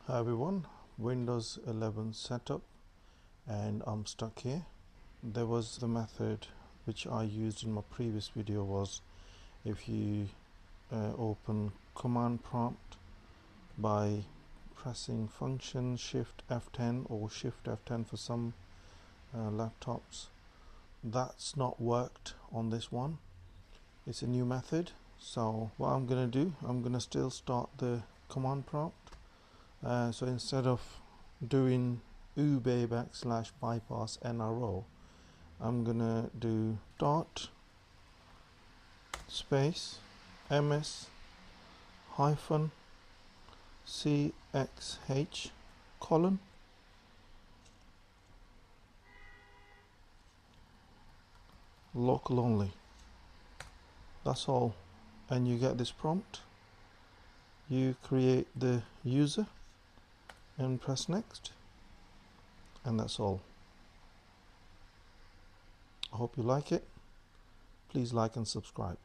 Hi everyone, Windows 11 setup, and I'm stuck here. There was the method which I used in my previous video was if you open command prompt by pressing function Shift F10 or Shift F10 for some laptops. That's not worked on this one. It's a new method, so what I'm gonna do, I'm gonna still start the command prompt. So instead of doing /bypass nro, I'm gonna do dot space ms hyphen -cxh colon local only. That's all, and you get this prompt. You create the user and press next, and that's all. I hope you like it. Please like and subscribe.